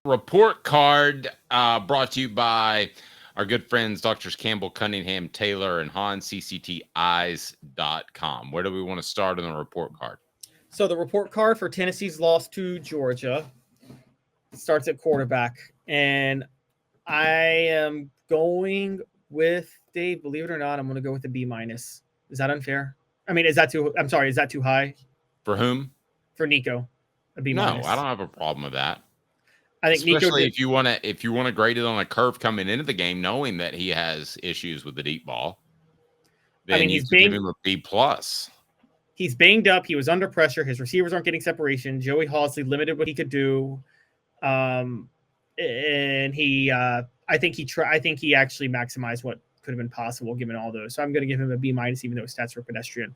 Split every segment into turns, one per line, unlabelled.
Report card brought to you by our good friends, Doctors Campbell, Cunningham, Taylor, and Hahn, cctieyes.com. Where do we want to start on the report card?
So the report card for Tennessee's loss to Georgia starts at quarterback. And I am going with Dave. Believe it or not, I'm going to go with a B minus. Is that unfair? I mean, is that too? I'm sorry. Is that too high
For whom?
for Nico? A B minus.
No, I don't have a problem with that.
I think Nico
Especially
did.
if you want to grade it on a curve coming into the game, knowing that he has issues with the deep ball, then you can give him a B plus.
He's banged up. He was under pressure. His receivers aren't getting separation. Joey Halsley limited what he could do, and he. I think he actually maximized what could have been possible given all those. So I'm going to give him a B minus, even though his stats were pedestrian.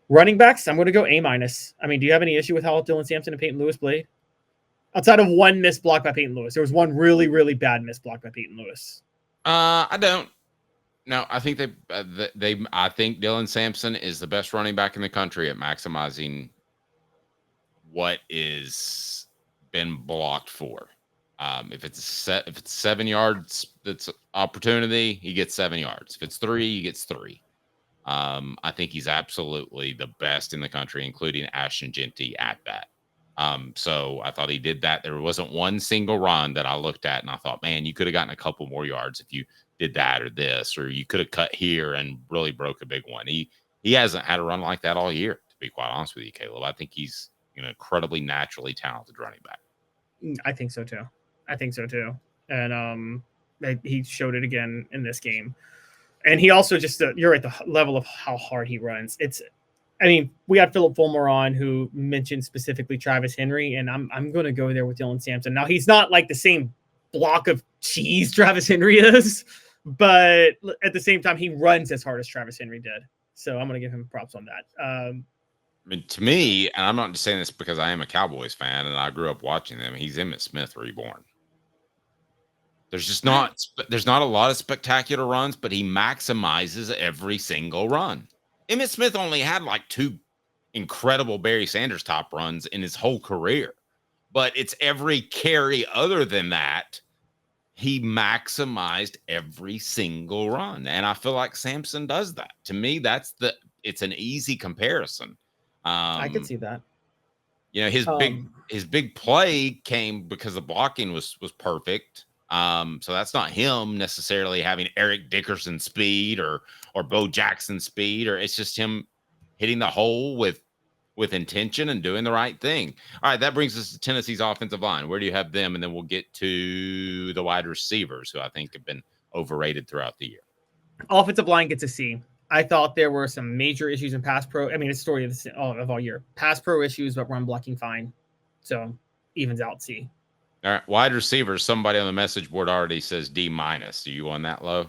Running backs, I'm going to go A minus. I mean, do you have any issue with how Dylan Sampson and Peyton Lewis played? Outside of one missed block by Peyton Lewis, there was one really, really bad missed block by Peyton Lewis.
I don't. No, I think I think Dylan Sampson is the best running back in the country at maximizing what is been blocked for. If it's 7 yards, that's opportunity, he gets 7 yards. If it's 3, he gets 3. I think he's absolutely the best in the country, including Ashton Genty at that. So I thought he did that. There wasn't one single run that I looked at and I thought, man, you could have gotten a couple more yards if you did that or this, or you could have cut here and really broke a big one. He hasn't had a run like that all year, to be quite honest with you, Caleb. I think he's an incredibly naturally talented running back.
I think so too. And he showed it again in this game. And he also just you're at the level of how hard he runs. We had Philip Fulmer on who mentioned specifically Travis Henry, and I'm going to go there with Dylan Sampson. Now, he's not like the same block of cheese Travis Henry is, but at the same time, he runs as hard as Travis Henry did. So I'm going to give him props on that.
I mean, to me, and I'm not just saying this because I am a Cowboys fan and I grew up watching them, he's Emmitt Smith reborn. There's not a lot of spectacular runs, but he maximizes every single run. Emmitt Smith only had like 2 incredible Barry Sanders top runs in his whole career, but it's every carry other than that. He maximized every single run. And I feel like Sampson does that. To me, it's an easy comparison.
I could see that.
His big play came because the blocking was perfect. So that's not him necessarily having Eric Dickerson speed or Bo Jackson speed, or it's just him hitting the hole with intention and doing the right thing. All right, that brings us to Tennessee's offensive line. Where do you have them? And then we'll get to the wide receivers, who I think have been overrated throughout the year.
Offensive line gets a C. I thought there were some major issues in pass pro. I mean, it's the story of all year. Pass pro issues, but run blocking fine. So evens out C.
All right, wide receivers. Somebody on the message board already says D minus. Are you on that low?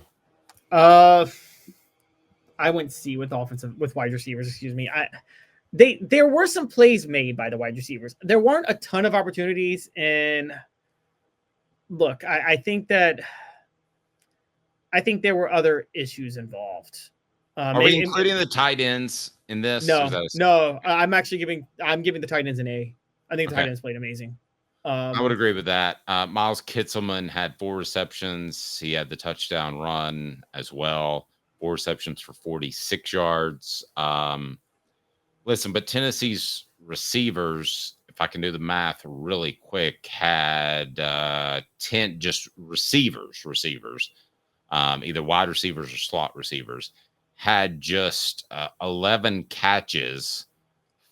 I went C with wide receivers. Excuse me. There were some plays made by the wide receivers. There weren't a ton of opportunities, and look, I think there were other issues involved.
Are we including the tight ends in this?
No. I'm giving the tight ends an A. I think the tight ends played amazing.
I would agree with that. Miles Kitselman had 4 receptions. He had the touchdown run as well. 4 receptions for 46 yards. Listen, but Tennessee's receivers, if I can do the math really quick, had 10 just receivers, either wide receivers or slot receivers, had just 11 catches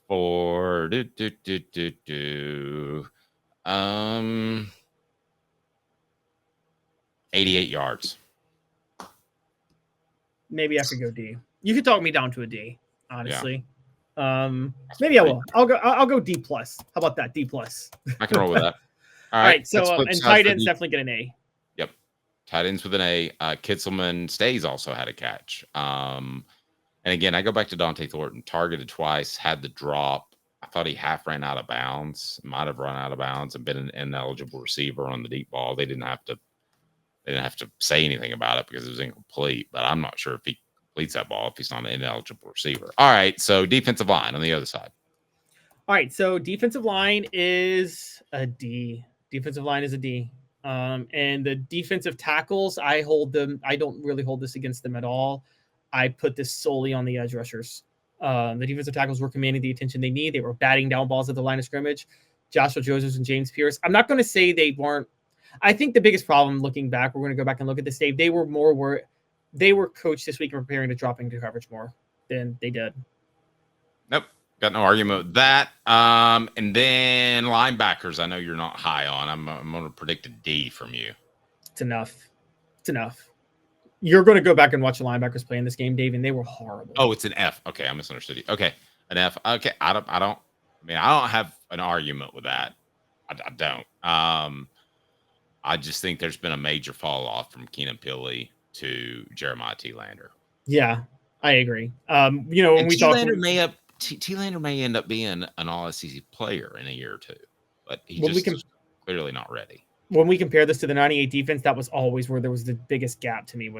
for 88 yards.
Maybe I could go D. You could talk me down to a D, honestly. Yeah. Maybe I will. I'll go D plus. How about that? D plus.
I can roll with that.
All right. So and tight ends definitely get an A.
Yep. Tight ends with an A. Kitselman Stays also had a catch. And again, I go back to Dante Thornton. Targeted twice, had the drop. I thought he half ran out of bounds. Might have run out of bounds and been an ineligible receiver on the deep ball. They didn't have to say anything about it because it was incomplete. But I'm not sure if he completes that ball if he's not an ineligible receiver. All right. So defensive line on the other side.
All right. So defensive line is a D. Defensive line is a D. And the defensive tackles, I don't really hold this against them at all. I put this solely on the edge rushers. The defensive tackles were commanding the attention they need. They were batting down balls at the line of scrimmage. Joshua Josephs and James Pierce. I'm not going to say they weren't. I think the biggest problem looking back, we're going to go back and look at this, Dave. They were coached this week and preparing to drop into coverage more than they did.
Nope. Got no argument with that. And then linebackers, I know you're not high on. I'm going to predict a D from you.
It's enough. You're going to go back and watch the linebackers play in this game, Dave, and they were horrible.
Oh, it's an F. Okay, I misunderstood you. Okay, an F. Okay, I don't have an argument with that. I don't. I just think there's been a major fall off from Keenan Pili to Jeremiah T-Lander.
Yeah, I agree. When we talk,
T-Lander may end up being an All-SEC player in a year or two, but he's clearly not ready.
When we compare this to the 98 defense, that was always where there was the biggest gap to me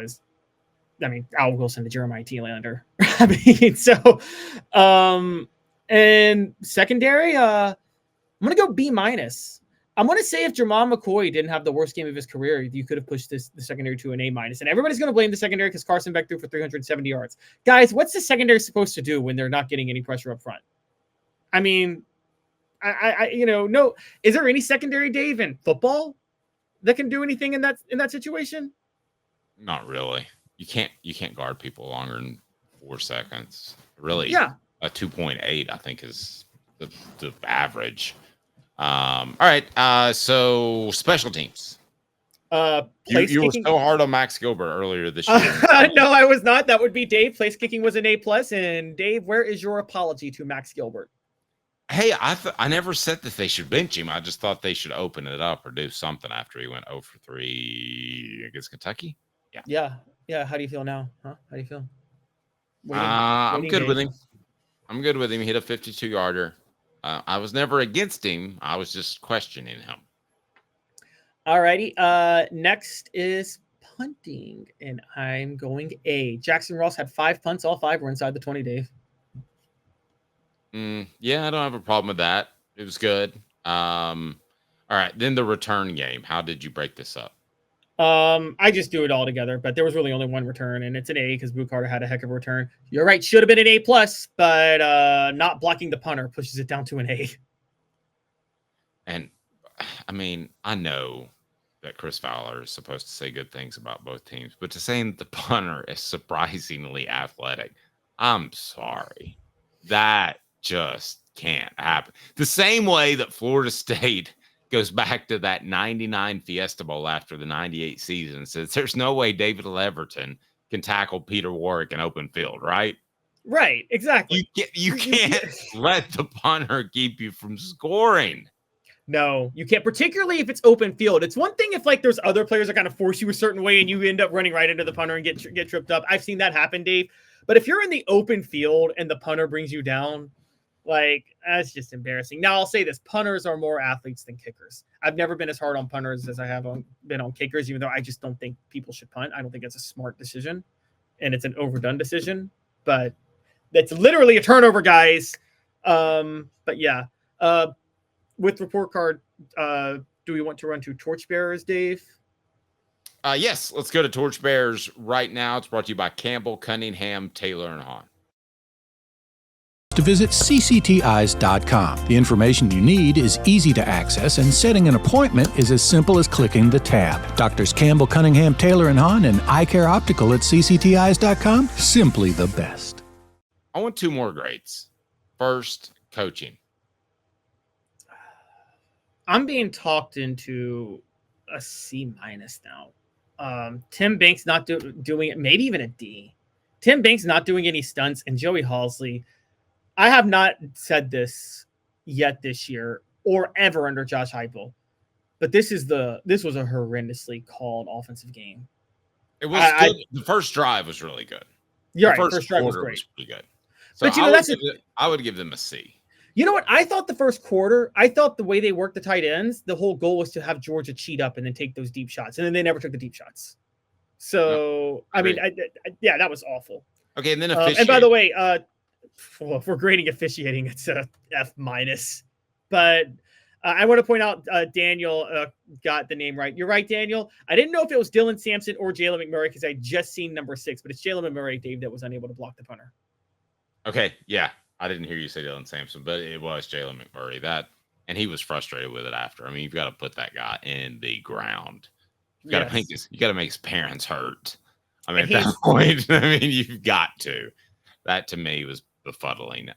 Al Wilson to Jeremiah T-Lander. And secondary, I'm going to go B-. I'm going to say if Jermon McCoy didn't have the worst game of his career, you could have pushed the secondary to an A-. And everybody's going to blame the secondary because Carson Beck threw for 370 yards. Guys, what's the secondary supposed to do when they're not getting any pressure up front? I mean, no. Is there any secondary, Dave, in football that can do anything in that situation?
Not really. You can't guard people longer than 4 seconds. Really?
Yeah.
A 2.8, I think, is the average. All right. So special teams. You were so hard on Max Gilbert earlier this year.
No, I was not. That would be Dave. Place kicking was an A+. And Dave, where is your apology to Max Gilbert?
Hey, I never said that they should bench him. I just thought they should open it up or do something after he went 0 for 3 against Kentucky.
Yeah. How do you feel now? Huh? How do you feel?
I'm good with him. He hit a 52-yarder. I was never against him. I was just questioning him.
All righty. Next is punting, and I'm going A. Jackson Ross had 5 punts. All 5 were inside the 20, Dave.
Yeah, I don't have a problem with that. It was good. All right. Then the return game. How did you break this up?
I just do it all together, but there was really only one return, and it's an A because Boo Carter had a heck of a return. You're right, should have been an A+, but not blocking the punter pushes it down to an A.
And I mean, I know that Chris Fowler is supposed to say good things about both teams, but to say the punter is surprisingly athletic, I'm sorry. That just can't happen. The same way that Florida State goes back to that 99 Fiesta Bowl after the 98 season and says there's no way David Leverton can tackle Peter Warwick in open field, right?
Right, exactly.
You can't let the punter keep you from scoring.
No, you can't, particularly if it's open field. It's one thing if there's other players that kind of force you a certain way and you end up running right into the punter and get tripped up. I've seen that happen, Dave. But if you're in the open field and the punter brings you down, that's just embarrassing. Now, I'll say this. Punters are more athletes than kickers. I've never been as hard on punters as I have been on kickers, even though I just don't think people should punt. I don't think it's a smart decision, and it's an overdone decision. But that's literally a turnover, guys. But yeah. With report card, do we want to run to torchbearers, Dave?
Yes, let's go to torchbearers right now. It's brought to you by Campbell, Cunningham, Taylor, and Hahn.
To visit cctis.com. The information you need is easy to access, and setting an appointment is as simple as clicking the tab. Doctors Campbell, Cunningham, Taylor, and Hahn, and Eye Care Optical at cctis.com. Simply the best.
I want 2 more grades. First, coaching.
I'm being talked into a C- now. Tim Banks not doing it, maybe even a D. Tim Banks not doing any stunts, and Joey Halsley. I have not said this yet this year or ever under Josh Heupel, but this was a horrendously called offensive game.
It was good. The first drive was really good.
You're right. First drive was great.
Pretty good. So but I would give them a C.
You know what? I thought the first quarter, the way they worked the tight ends, the whole goal was to have Georgia cheat up and then take those deep shots. And then they never took the deep shots. So, I mean, that was awful.
Okay. And then
and by the way, if we're grading officiating, it's a F-. But I want to point out Daniel got the name right. You're right, Daniel. I didn't know if it was Dylan Sampson or Jalen McMurray because I just seen number 6, but it's Jalen McMurray, Dave, that was unable to block the punter.
Okay, yeah. I didn't hear you say Dylan Sampson, but it was Jalen McMurray. And he was frustrated with it after. I mean, you've got to put that guy in the ground. You got to make his parents hurt. I mean, at that point, I mean, you've got to. That to me was befuddling.